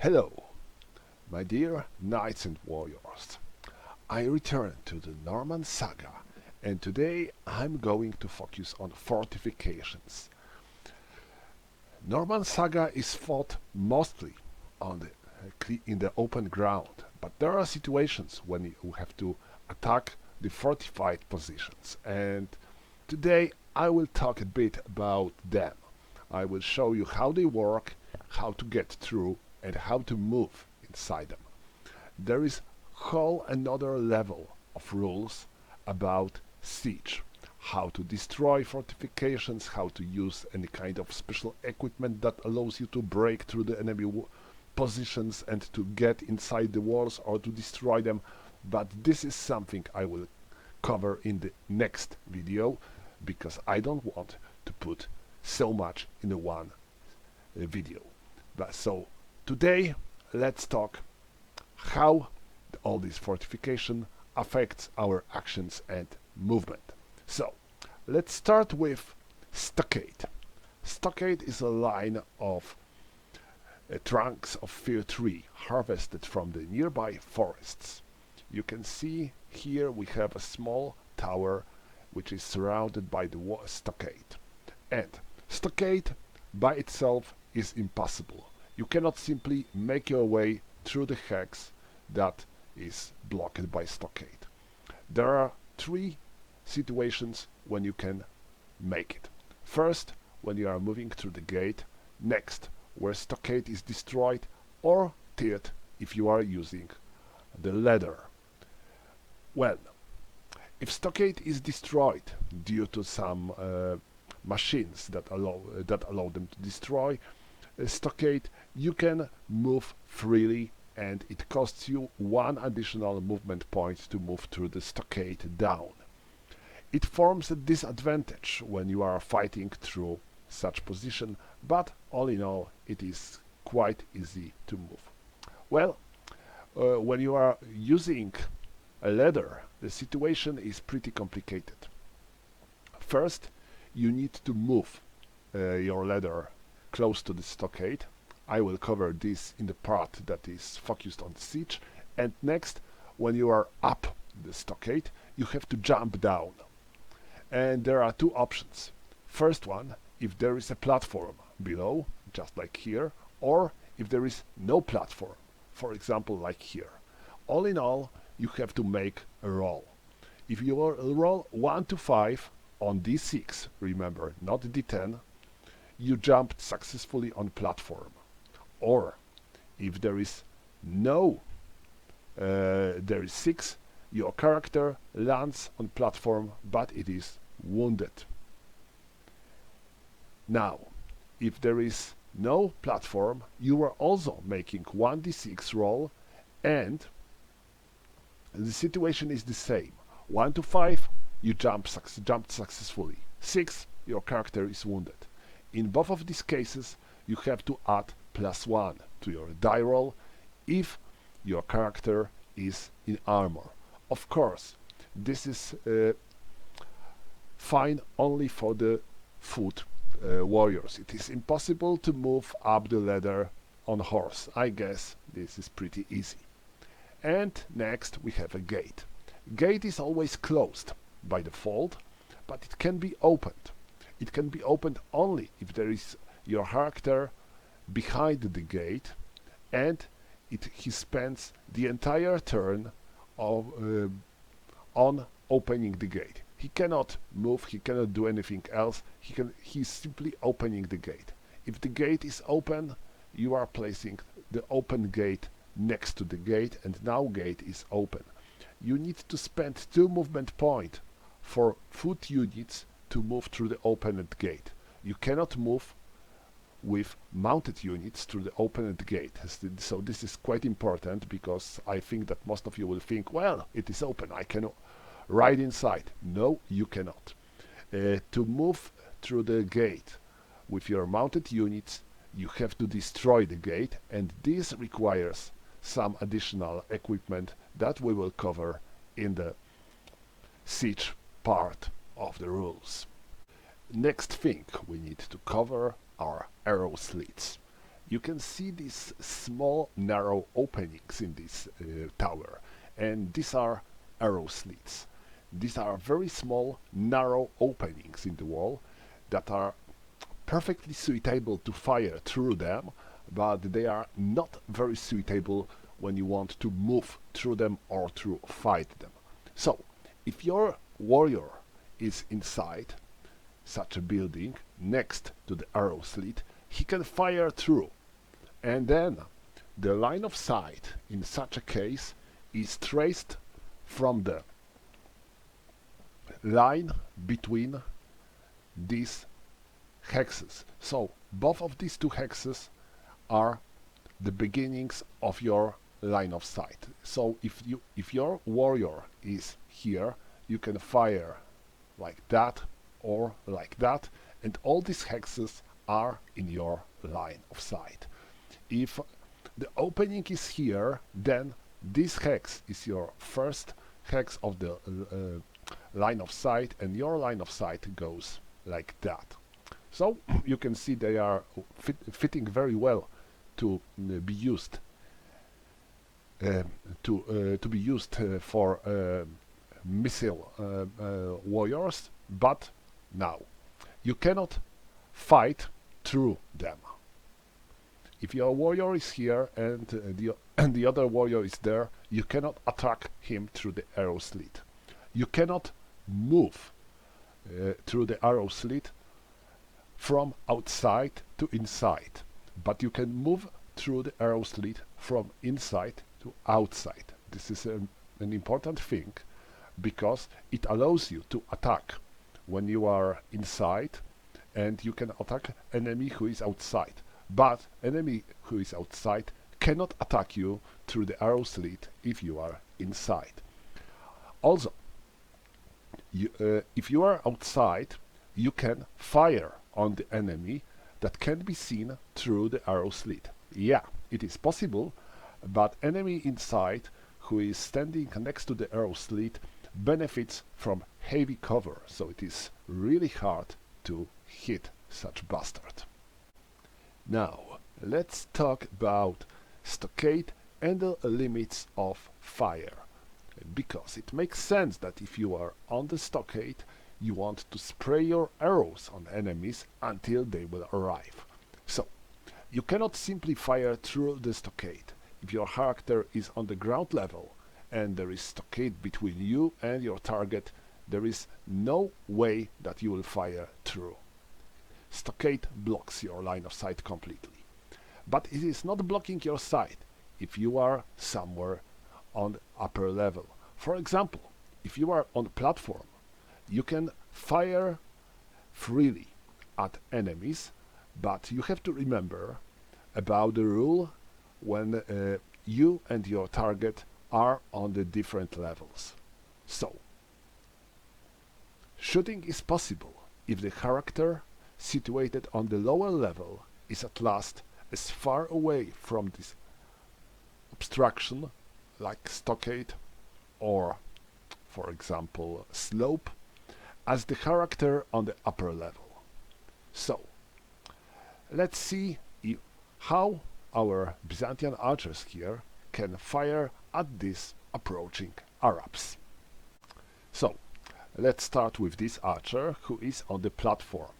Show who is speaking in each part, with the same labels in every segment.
Speaker 1: Hello, my dear knights and warriors. I return to the Norman Saga, and today I'm going to focus on fortifications. Norman Saga is fought mostly in the open ground, but there are situations when you have to attack the fortified positions, and today I will talk a bit about them. I will show you how they work, how to get through, and how to move inside them. There is whole another level of rules about siege, how to destroy fortifications, how to use any kind of special equipment that allows you to break through the enemy positions and to get inside the walls or to destroy them, but this is something I will cover in the next video because I don't want to put so much in the one video. So today let's talk how all this fortification affects our actions and movement. So let's start with stockade. Stockade is a line of trunks of fir tree harvested from the nearby forests. You can see here we have a small tower which is surrounded by the stockade. And stockade by itself is impossible. You cannot simply make your way through the hex that is blocked by stockade. There are three situations when you can make it. First, when you are moving through the gate. Next, where stockade is destroyed, or third, if you are using the ladder. Well, if stockade is destroyed due to some machines that allow them to destroy stockade, you can move freely, and it costs you one additional movement point to move through the stockade down. It forms a disadvantage when you are fighting through such position, but all in all it is quite easy to move. Well, when you are using a ladder, the situation is pretty complicated. First, you need to move your ladder close to the stockade. I will cover this in the part that is focused on siege. And next, when you are up the stockade, you have to jump down. And there are two options. First one, if there is a platform below, just like here, or if there is no platform, for example like here. All in all, you have to make a roll. If you roll 1 to 5 on d6, remember, not d10, you jumped successfully on platform. Or if there is there is 6, your character lands on platform but it is wounded. Now, if there is no platform, you are also making 1d6 roll, and the situation is the same. 1 to 5, you jumped successfully. 6, your character is wounded. In both of these cases, you have to add +1 to your die roll if your character is in armor. Of course, this is fine only for the foot warriors. It is impossible to move up the ladder on horse. I guess this is pretty easy. And next we have a gate. Gate is always closed by default, but it can be opened. It can be opened only if there is your character behind the gate and he spends the entire turn on opening the gate. He cannot move, he cannot do anything else, he's simply opening the gate. If the gate is open, you are placing the open gate next to the gate, and now gate is open. You need to spend 2 movement points for foot units to move through the opened gate. You cannot move with mounted units through the opened gate. So this is quite important, because I think that most of you will think, well, it is open, I can ride inside. No, you cannot. To move through the gate with your mounted units, you have to destroy the gate, and this requires some additional equipment that we will cover in the siege part of the rules. Next thing we need to cover are arrow slits. you can see these small narrow openings in this tower, and these are arrow slits. These are very small narrow openings in the wall that are perfectly suitable to fire through them, but they are not very suitable when you want to move through them or to fight them. So, if your warrior is inside such a building next to the arrow slit, he can fire through, and then the line of sight in such a case is traced from the line between these hexes. So both of these two hexes are the beginnings of your line of sight. So if your warrior is here, you can fire like that or like that, and all these hexes are in your line of sight. If the opening is here, then this hex is your first hex of the line of sight, and your line of sight goes like that. So you can see they are fitting very well to be used for missile warriors, but now you cannot fight through them. If your warrior is here and the other warrior is there, you cannot attack him through the arrow slit. You cannot move through the arrow slit from outside to inside, but you can move through the arrow slit from inside to outside. This is an important thing, because it allows you to attack when you are inside, and you can attack enemy who is outside. But enemy who is outside cannot attack you through the arrow slit if you are inside. Also, if you are outside, you can fire on the enemy that can be seen through the arrow slit. Yeah, it is possible, but enemy inside who is standing next to the arrow slit benefits from heavy cover, so it is really hard to hit such bastard. Now, let's talk about stockade and the limits of fire, because it makes sense that if you are on the stockade, you want to spray your arrows on enemies until they will arrive. So, you cannot simply fire through the stockade. If your character is on the ground level and there is stockade between you and your target, there is no way that you will fire through. Stockade blocks your line of sight completely. But it is not blocking your sight if you are somewhere on the upper level. For example, if you are on a platform, you can fire freely at enemies, but you have to remember about the rule when you and your target are on the different levels. So, shooting is possible if the character situated on the lower level is at last as far away from this obstruction like stockade or, for example, slope as the character on the upper level. So, let's see how our Byzantine archers here can fire at these approaching Arabs. So, let's start with this archer who is on the platform,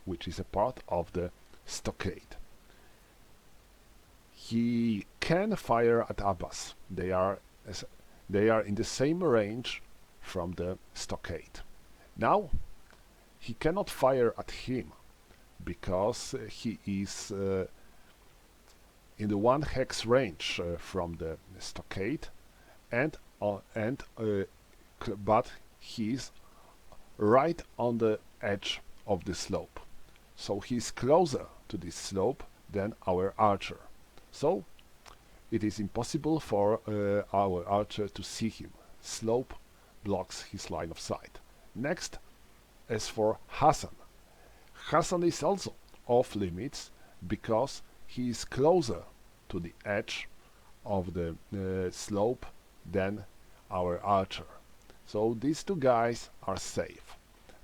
Speaker 1: which is a part of the stockade. He can fire at Abbas. They are in the same range from the stockade. Now, he cannot fire at him because he is in the 1 hex range from the stockade, but he is right on the edge of the slope. So he is closer to this slope than our archer. So it is impossible for our archer to see him. Slope blocks his line of sight. Next, as for Hassan. Hassan is also off limits because he is closer to the edge of the slope than our archer. So these two guys are safe.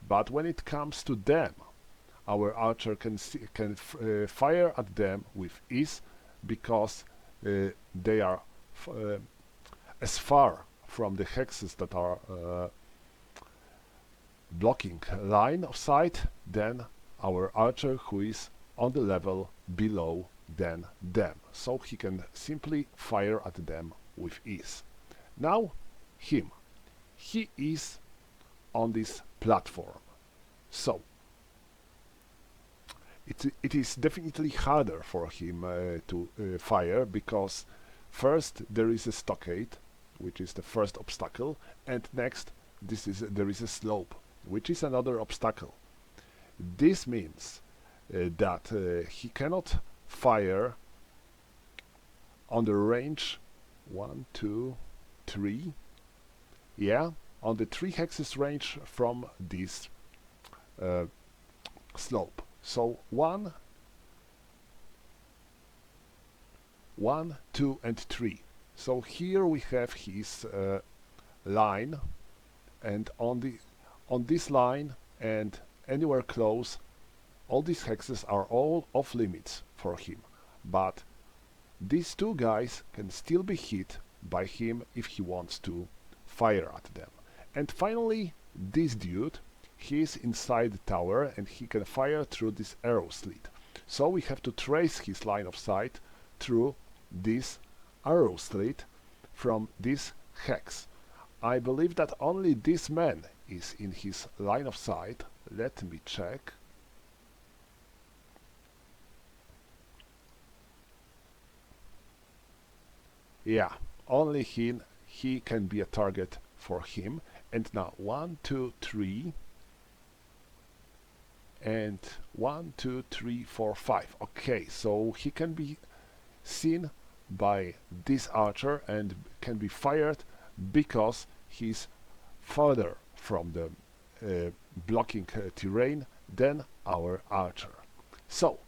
Speaker 1: But when it comes to them, our archer can fire at them with ease because they are as far from the hexes that are blocking line of sight than our archer who is on the level below than them. So he can simply fire at them with ease. Now him. He is on this platform. So it is definitely harder for him to fire because first there is a stockade, which is the first obstacle, and next there is a slope, which is another obstacle. This means that he cannot fire on the range 1, 2, 3. Yeah, on the 3 hexes range from this slope. So 1, 2, and 3. So here we have his line, and on this line and anywhere close, all these hexes are all off limits for him. But these two guys can still be hit by him if he wants to fire at them. And finally, this dude, he is inside the tower and he can fire through this arrow slit. So we have to trace his line of sight through this arrow slit from this hex. I believe that only this man is in his line of sight. Let me check. Yeah, only he can be a target for him. And now 1, 2, 3, and 1, 2, 3, 4, 5. Okay, so he can be seen by this archer and can be fired because he's further from the blocking terrain than our archer. So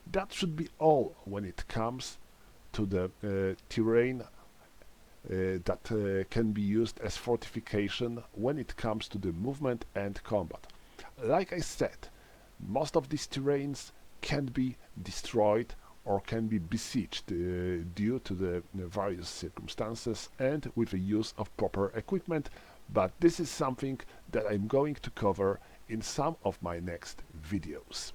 Speaker 1: that should be all when it comes to the terrain that can be used as fortification when it comes to the movement and combat. Like I said, most of these terrains can be destroyed or can be besieged due to the various circumstances and with the use of proper equipment, but this is something that I'm going to cover in some of my next videos.